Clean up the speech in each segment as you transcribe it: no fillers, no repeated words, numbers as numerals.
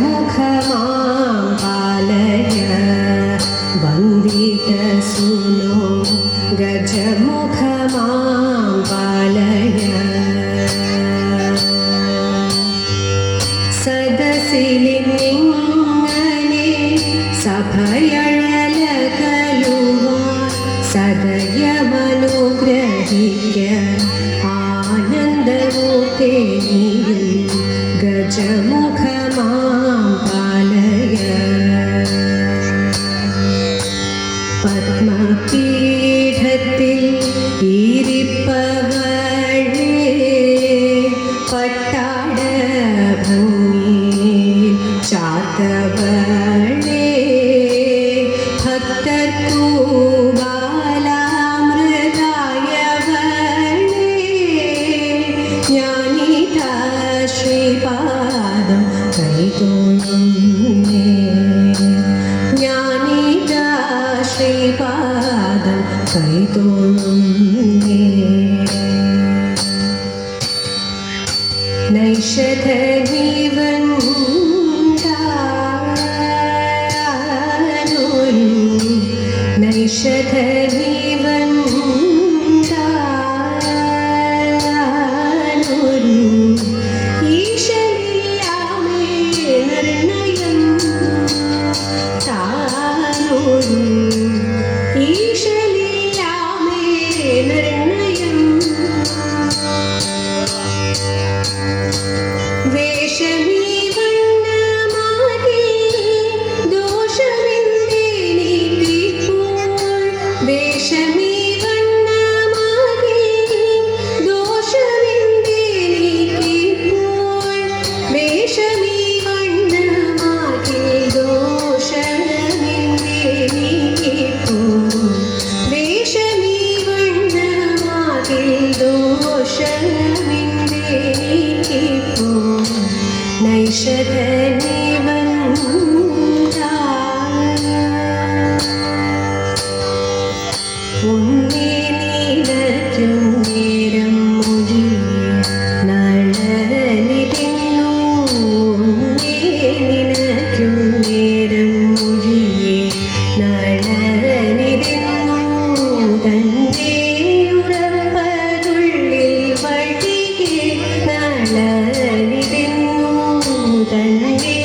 गजमुखमां पालय वन्दितसूनो गजमुखमां पालय सदसिलिङ्गने सभयळलकलुवान् सदयमनुग्रहिक्य आनन्दरूपे गजमुखमां पालय पद्मपीठത്തിൽ ഇരിപ്പവളേ പട്ടാട ഭംഗിയിൽ ചാർത്തവളേ ഭക്തർക്കു ബാലാമൃതായവളേ ജ്ഞാനിതാ ശ്രീപാദം കൈതൊഴുന്നേ ജ്ഞാനിതാ ശ്രീപാദം കൈതൊഴുന്നേ നൈഷധീവൻതാനൊരു ഈശലിയാമേ നിർണയം താനൊരു ഈശലിയാമേ നിർണയം വേഷമീ വണ്ണമാകെ ദോഷമെന്തേനീട്ടിപ്പോൾ വേഷമീ വണ്ണമാകെ ദോഷമെന്തേനീട്ടിപ്പോൾ വേഷമീ വണ്ണമാകെ ദോഷമെന്തേനീട്ടിപ്പോൾ വേഷമീ വണ്ണമാകെ ദോഷമെന്തേനീട്ടിപ്പോൾ നൈഷധീവൻതാ ഉണ്ണി നീലയ്ക്കും നേരം മൊഴിയെ നളനിരുന്നു ഉണ്ണി നിനയ്ക്കും നേരം മൊഴിയെ നളനിരുന്നു തൻ്റെ ഉറപ്പതുള്ളിൽ വഴിയെ നളനിരുന്നു തൻ്റെ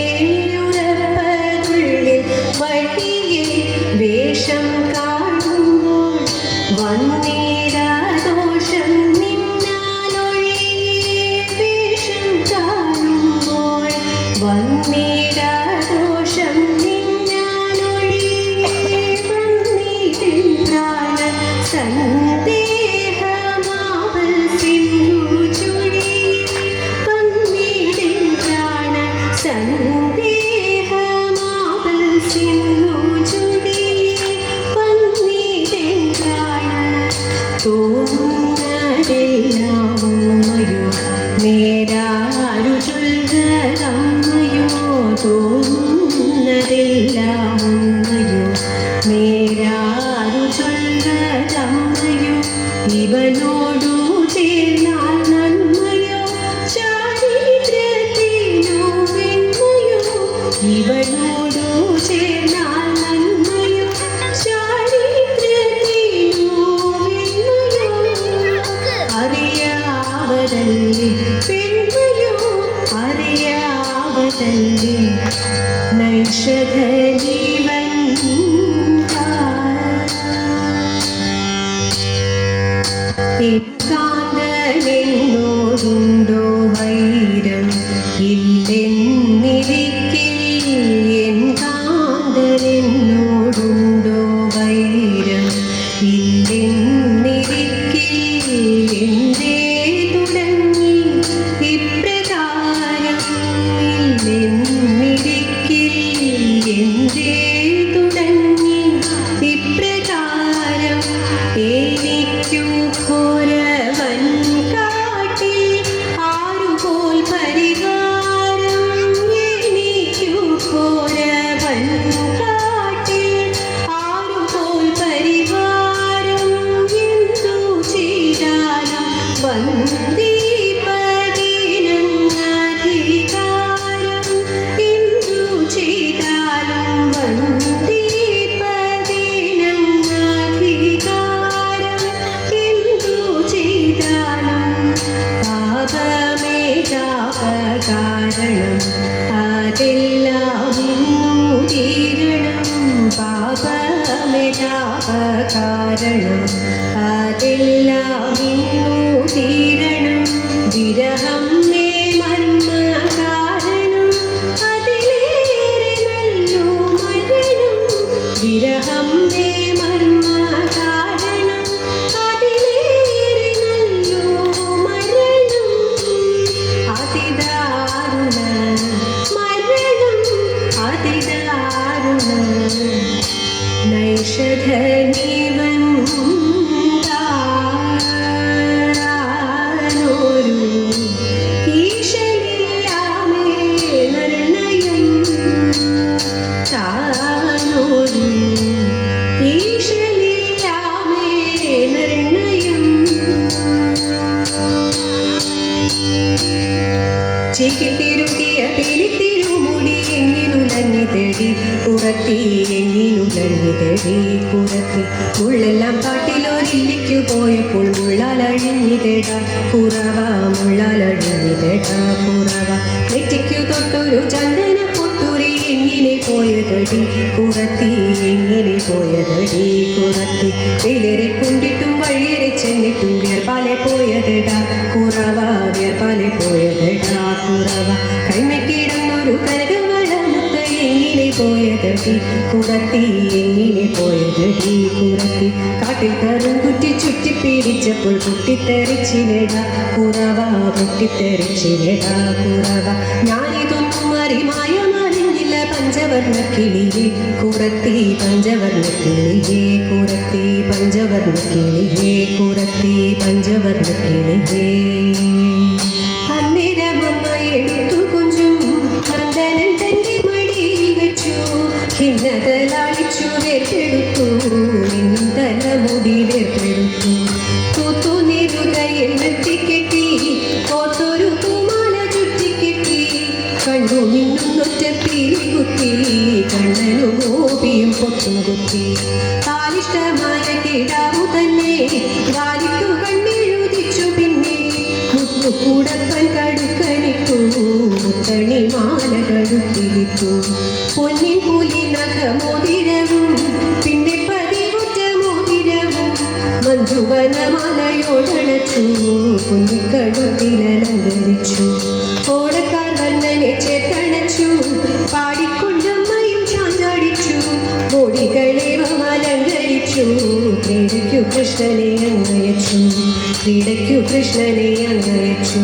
ഉറപ്പതുള്ളിൽ വഴിയെ വേഷം കാണുമ്പോൾ വന്നേരാദോഷം നിന്നാലൊഴിയെ വേഷം കാണുമ്പോൾ വന്നേരാദോഷം നിന്നാലൊഴിയെ വന്നേരാന സന്ദേഹമാവൽ സിന്ധു ചുഴി വന്നേരാന സന്ദേഹമാവൽ സിന്ധു ചുഴി തോന്നുന്നതെല്ലാമയോ നേരാരു ചൊല്ലതമ്മയോ തോന്നുന്നതെല്ലാമയോ നേരാരു ചൊല്ലതമ്മയോ ഇവനോടു ചേർന്നാൽ നന്മയോ ചാരിത്രത്തിനോ വെണ്മയോ ഇവനോടു ചേർന്നാൽ നന്മയോ ചാരിത്രത്തിനോ അറിയാവതല്ലേ പെൺമയോ അറിയാവതല്ലേ നൈഷധീവൻതാ ഏകാന്ത എന്നോടുണ്ടോ വൈരം ഇല്ലെന്നിരിക്കിൽ എൻ കാന്തനെന്നോടുണ്ടോ വൈരം ഇല്ലെന്നിരിക്കിൽ എന്തേ തുടങ്ങി ഇപ്രകാരം ഇല്ലെന്നിരിക്കിൽ എന്തേ തുടങ്ങി ഇപ്രകാരം എനിക്കു ഘോരവൻ കാട്ടിൽ ആരുപോൽ പരിഹാരം എനിക്കു ഘോരവൻ കാട്ടിൽ ആരുപോൽ പരിഹാരം എന്തു ചെയ്താലും വന്ദീപതിനധികാരം എന്തു ചെയ്താലും വന്ദീപതിനധികാരം എന്തു ചെയ്താലും പാപമേതാപകാരണം അതെല്ലാം ഇന്നു തീരണം പാപമേതാപകാരണം അതെല്ലാം ഇന്നു തീരണം വിരഹം മേ മർമ്മ കാരണം അതിലേറെ നല്ലു മരണം വിരഹം മേ മർമ്മ കാരണം അതിലേറെ നല്ലു മരണം അതിദാരുണ മരണം അതിദാരുണ നൈഷധനിവൻ താനൊരു ഈശനില്ലാമേ നിർണയം താനൊരു ഈശനില്ലാമേ നിർണയം ചിക്കിത്തിരുത്തിയ പിരിത്തിരുമുടി എങ്ങിനുലഞ്ഞിതടി പുറത്തി എങ്ങിനുലഞ്ഞിതടി പുറത്തി മുള്ളെല്ലാം കാട്ടിലൊരില്ലിക്കു പോയപ്പോൾ മുള്ളാലഴിഞ്ഞിതട കുറവ മുള്ളാലഴിഞ്ഞിതട കുറവ നെറ്റിക്കു തൊട്ടൊരു ചന്ദന പൊട്ടുരി എങ്ങനെ പോയതടി കുറത്തി എങ്ങനെ പോയതടി കുറത്തി വെയിലേറെ കൊണ്ടിട്ടും വഴിയേറെ ചെന്നിട്ടും വിയർപ്പാലെ പോയതട കുറവ വിയർപ്പാലെ പോയതട കുറവ കൈമക്കിടന്നൊരു കനകവളമുത്ത് എങ്ങനെ പോയതടി കുറത്തി എങ്ങനെ പോയതടി കുറത്തി കാട്ടിൽ കറുംകുറ്റി ചുറ്റിപ്പിടിച്ചപ്പോൾ പൊട്ടിത്തെറിച്ചിനട കുറവ പൊട്ടിത്തെറിച്ചിനട കുറവ ഞാനിതൊന്നും അറിമായമറിഞ്ഞില്ല പഞ്ചവർണ്ണക്കിളിയെ കുറത്തി പഞ്ചവർണ്ണക്കിളിയെ കുറത്തി പഞ്ചവർണ്ണക്കിളിയെ കുറത്തി പഞ്ചവർണ്ണക്കിളിയെ അന്നേരമമ്മ എടുത്തു കൊഞ്ചും നന്ദനൻ തന്റെ മടിയിൽ വെച്ചു ഖിന്നതലാളിച്ചു വേർപെടുത്തു ഇന്നും തലമുടി വേർപെടുത്തു തൂത്തു നിരുകയിൽ നിർത്തിക്കെട്ടി കോർത്തൊരു പൂമാല ചുറ്റിക്കെട്ടി കണ്ടു നിന്നൊറ്റ പീലി കുത്തി കണ്ണനു ഗോപിയും പൊട്ടും കുത്തി താലിഷ്ടമായ കിടാവു തന്നെ വാലിട്ടു കണ്ണെഴുതിച്ചു പിന്നെ മുത്തുകൂടപ്പൻ കടുക്കനിട്ടു മുത്തണി മാല കടുത്തിരിത്തു പൊന്നിൻ പുലി നഖമോതിരവും പിന്നെ പതിവുറ്റ മോതിരവും മഞ്ജുവനമാലയോടണച്ചു കുഞ്ഞിക്കടുത്തിലലങ്കരിച്ചു ഓടക്കാർ വർണ്ണനെ ചേർത്തണച്ചു പാടിക്കൊണ്ടമ്മയും ചാഞ്ചാടിച്ചു മോടികളെ അലങ്കരിച്ചു ക്രീഡയ്ക്കു കൃഷ്ണനെ അങ്ങയച്ചു ക്രീഡയ്ക്കു കൃഷ്ണനെ അങ്ങയച്ചു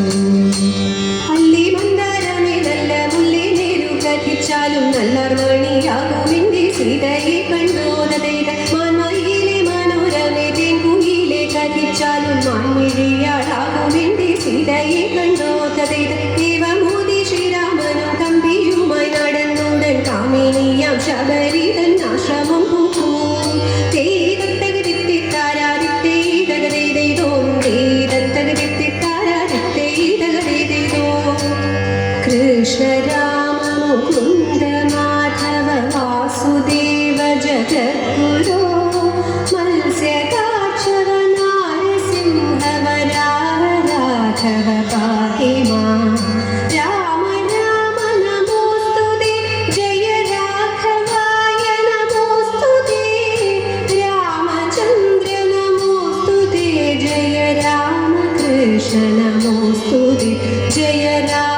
അല്ലി മന്ദാരമേ നല്ല മുല്ലേ നേരു കത്തിച്ചാലും നല്ലാർമണിയാകുമെന്റെ സീതയെ കണ്ടോതയുടെ മാൻമയിലെ മനോരമേ തേൻകുയിലെ കത്തിച്ചാലും മാൻമിഴിയാളാകുമെന്റെ സീതയെ കണ്ടോതയുടെ ദേവമോദി ശ്രീരാമനും കമ്പിയുമായി നടന്നുടൻ കാമിനിയാം ശബരിതൻ ആശ്രമം പൂക്കൂ കൃഷ്ണ രാമ മുകുന്ദ മാധവ വാസുദേവ ജഗദ്ഗുരോ മത്സ്യകാക്ഷവ നാരസിംഹവ രാമ രാഘവ പാഹി മാം രാമ രാമ നമോസ്തുതേ ജയ രാഘവായ നമോസ്തുതേ രാമചന്ദ്ര നമോസ്തുതേ ജയ രാമകൃഷ്ണ नमोऽस्तु ते जय राघव